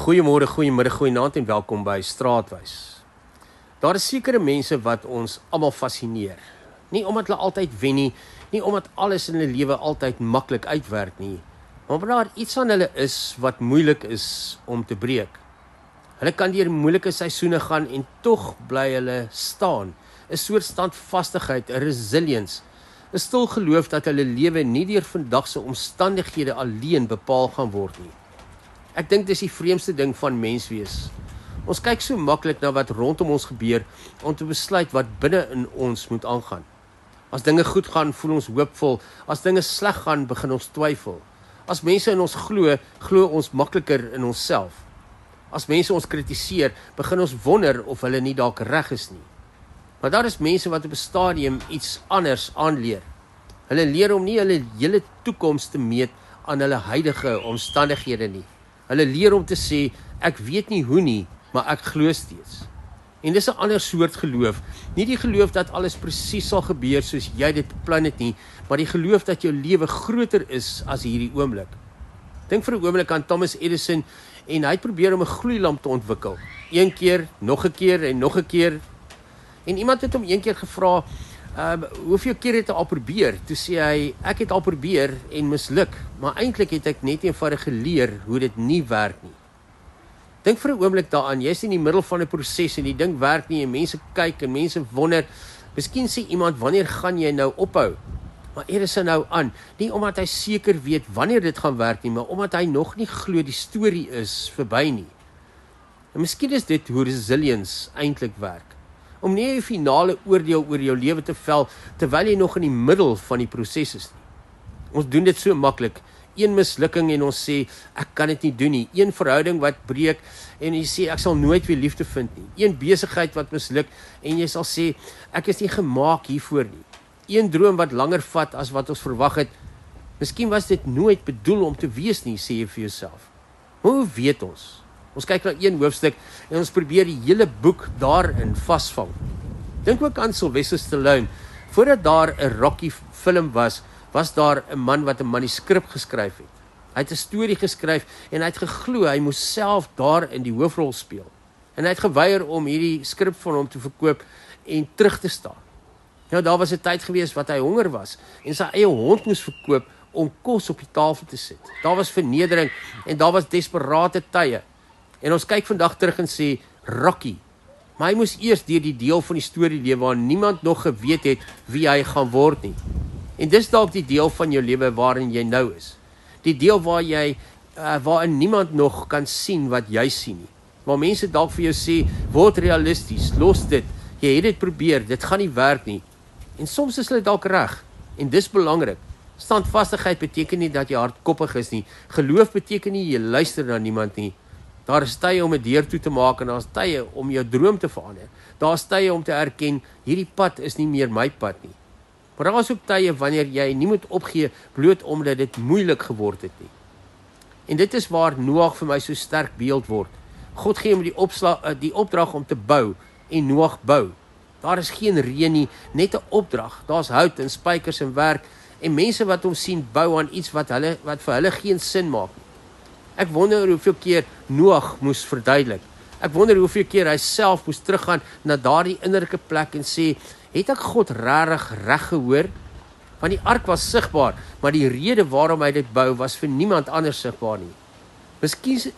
Goeiemôre, goeiemiddag, goeienaand en welkom by Straatwys. Daar is sekere mense wat ons almal fascineer. Nie omdat hulle altyd wen nie, nie omdat alles in hulle lewe altyd maklik uitwerk nie, maar omdat daar iets aan hulle is wat moeilik is om te breek. Hulle kan deur moeilike seisoene gaan en tog bly hulle staan. 'n Soort standvastigheid, 'n resilience, 'n stil geloof dat hulle lewe nie deur vandag se omstandighede alleen bepaal gaan word nie. Ek dink dis die vreemdste ding van menswees. Ons kyk so maklik na wat rondom ons gebeur om te besluit wat binne in ons moet aangaan. As dinge goed gaan, voel ons hoopvol. As dinge sleg gaan, begin ons twyfel. As mense in ons glo ons makliker in onsself. As mense ons kritiseer, begin ons wonder of hulle nie dalk reg is nie. Maar daar is mense wat op 'n stadium iets anders aanleer. Hulle leer om nie hulle hele toekoms te meet aan hulle huidige omstandighede nie. Hulle leer om te sê, ek weet nie hoe nie, maar ek glo steeds. En dis 'n ander soort geloof. Nie die geloof dat alles presies sal gebeur soos jy dit beplan het nie, maar die geloof dat jou lewe groter is as hierdie oomblik. Dink vir 'n oomblik aan Thomas Edison en hy het probeer om 'n gloeilamp te ontwikkel. Een keer, nog 'n keer en nog 'n keer. En iemand het hom een keer gevra, hoeveel keer het hy al probeer? Toe sê hy, ek het al probeer en misluk, maar eintlik het ek net eenvoudig geleer hoe dit nie werk nie. Dink vir 'n oomblik daaraan, jy's in die middel van 'n proses en die ding werk nie en mense kyk en mense wonder, miskien sê iemand, wanneer gaan jy nou ophou? Maar Edison nou aan, nie omdat hy seker weet wanneer dit gaan werk nie, maar omdat hy nog nie glo die storie is verby nie. En miskien is dit hoe resilience eintlik werk. Om nie 'n finale oordeel oor jou lewe te vel, terwyl jy nog in die middel van die proses is nie. Ons doen dit so maklik. Een mislukking en ons sê, ek kan dit nie doen nie. Een verhouding wat breek en jy sê, ek sal nooit weer liefde vind nie. Een besigheid wat misluk en jy sal sê, ek is nie gemaak hiervoor nie. Een droom wat langer vat as wat ons verwag het. Miskien was dit nooit bedoel om te wees nie, sê jy vir jouself. Maar hoe weet ons? Ons kyk na een hoofstuk en ons probeer die hele boek daarin vasvang. Dink ook aan Sylvester Stallone. Voordat daar 'n Rocky film was daar 'n man wat 'n manuskrip geskryf het. Hy het 'n storie geskryf en hy het geglo hy moes self daarin die hoofrol speel. En hy het geweier om hierdie skrip van hom te verkoop en terug te staan. Nou daar was 'n tyd gewees wat hy honger was en sy eie hond moes verkoop om kos op die tafel te sit. Daar was vernedering en daar was desperate tye. En ons kyk vandag terug en sê, Rocky. Maar hy moes eers deur die deel van die storie leef waar niemand nog geweet het wie hy gaan word nie. En dis dalk die deel van jou lewe waarin jy nou is. Die deel waarin niemand nog kan sien wat jy sien nie. Waar mense dalk vir jou sê, word realisties, los dit, jy het dit probeer, dit gaan nie werk nie. En soms is hulle dalk reg, en dis belangrik. Standvastigheid beteken nie dat jy hardkoppig is nie. Geloof beteken nie jy luister na niemand nie. Daar is tye om 'n deur toe te maak en daar is tye om jou droom te verander. Daar is tye om te erken, hierdie pad is nie meer my pad nie. Maar daar is ook tye wanneer jy nie moet opgee bloot omdat dit moeilik geword het nie. En dit is waar Noag vir my so sterk beeld word. God gee hom die opdrag om te bou en Noag bou. Daar is geen reën nie, net 'n opdrag. Daar's hout en spykers en werk en mense wat hom sien bou aan iets wat vir hulle geen sin maak nie. Ek wonder hoeveel keer Noag moes verduidelik. Ek wonder hoeveel keer hy self moes teruggaan na daardie innerlike plek en sê, het ek God regtig reg gehoor? Want die ark was sigbaar, maar die rede waarom hy dit bou was vir niemand anders sigbaar nie.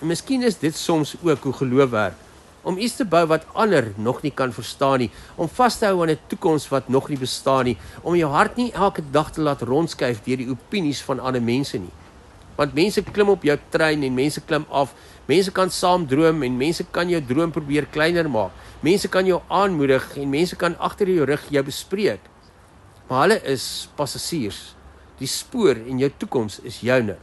Miskien is dit soms ook hoe geloof werk. Om iets te bou wat ander nog nie kan verstaan nie, om vas te hou aan 'n toekoms wat nog nie bestaan nie, om jou hart nie elke dag te laat rondskuif deur die opinies van ander mense nie. Want mense klim op jou trein en mense klim af. Mense kan saam droom en mense kan jou droom probeer kleiner maak. Mense kan jou aanmoedig en mense kan agter jou rug jou bespreek. Maar hulle is passasiers. Die spoor en jou toekoms is joune.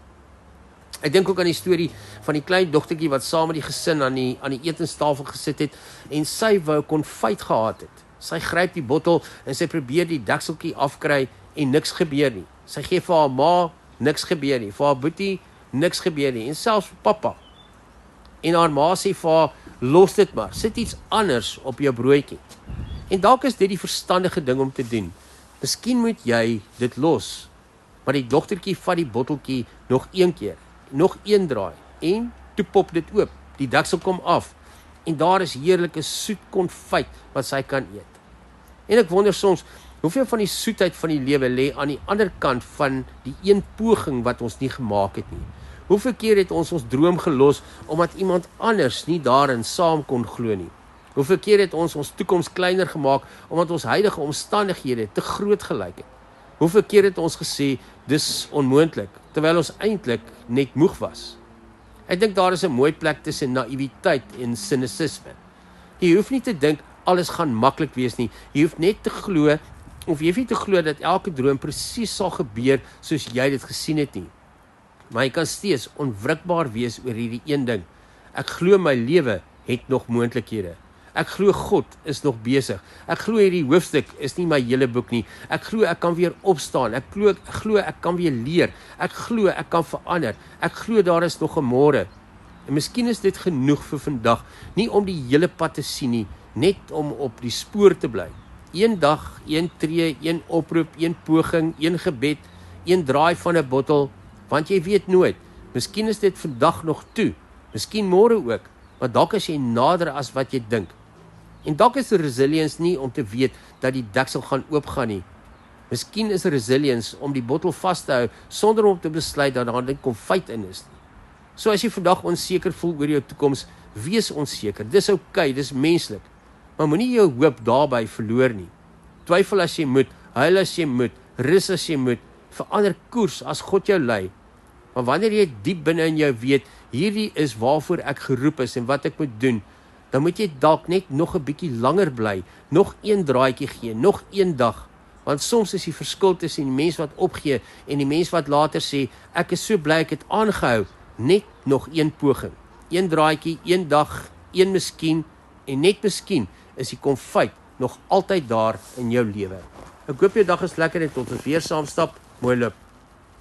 Ek dink ook aan die storie van die klein dogtertjie wat saam met die gesin aan die etenstafel gesit het en sy wou konfyt gehad het. Sy gryp die bottel en sy probeer die dekseltjie afkry en niks gebeur nie. Sy gee vir haar ma, niks gebeur nie. Vir haar boetie, niks gebeur nie. En selfs vir pappa. En haar ma sê vir haar, los dit maar. Sit iets anders op jou broodjie. En dalk is dit die verstandige ding om te doen. Miskien moet jy dit los. Maar die dogtertjie vat die botteltjie nog een keer. Nog een draai. En toe pop dit oop. Die deksel kom af en daar is heerlike soet konfyt wat sy kan eet. En ek wonder soms, hoeveel van die soetheid van die lewe lê aan die ander kant van die een poging wat ons nie gemaak het nie. Hoeveel keer het ons droom gelos omdat iemand anders nie daarin saam kon glo nie. Hoeveel keer het ons toekoms kleiner gemaak omdat ons huidige omstandighede te groot gelyk het. Hoeveel keer het ons gesê, dis onmoontlik, terwyl ons eintlik net moeg was. Ek dink daar is 'n mooi plek tussen naïwiteit en sinisisme. Jy hoef nie te dink alles gaan maklik wees nie. Jy hoef net te glo, of jy hoef nie te glo dat elke droom presies sal gebeur soos jy dit gesien het nie. Maar jy kan steeds onwrikbaar wees oor hierdie een ding. Ek glo my lewe het nog moontlikhede. Ek glo God is nog besig. Ek glo hierdie hoofstuk is nie my hele boek nie. Ek glo ek kan weer opstaan. Ek glo ek kan weer leer. Ek glo ek kan verander. Ek glo daar is nog 'n môre. En miskien is dit genoeg vir vandag, nie om die hele pad te sien nie, net om op die spoor te bly. Een dag, een tree, een oproep, een poging, een gebed, een draai van 'n bottel, want jy weet nooit. Miskien is dit vandag nog toe, miskien môre ook, maar dalk is jy nader as wat jy dink. En dalk is resilience nie om te weet dat die deksel gaan oopgaan nie. Miskien is resilience om die bottel vas te hou sonder om te besluit dat daar net konfyt in is nie. So as jy vandag onseker voel oor jou toekoms, wees onseker. Dis oukei, dis menslik. Maar moenie jou hoop daarby verloor nie. Twyfel as jy moet, huil as jy moet, rus as jy moet, verander koers as God jou lei. Maar wanneer jy diep binne in jou weet, hierdie is waarvoor ek geroep is en wat ek moet doen, dan moet jy dalk net nog 'n bietjie langer bly, nog een draaitjie gee, nog een dag. Want soms is die verskil tussen die mens wat opgee en die mens wat later sê, ek is so bly ek het aangehou, net nog een poging. Een draaitjie, een dag, een miskien, en net miskien is die konfyt nog altyd daar in jou lewe. Ek hoop jou dag is lekker en tot ons weer saam stap. Mooi loop.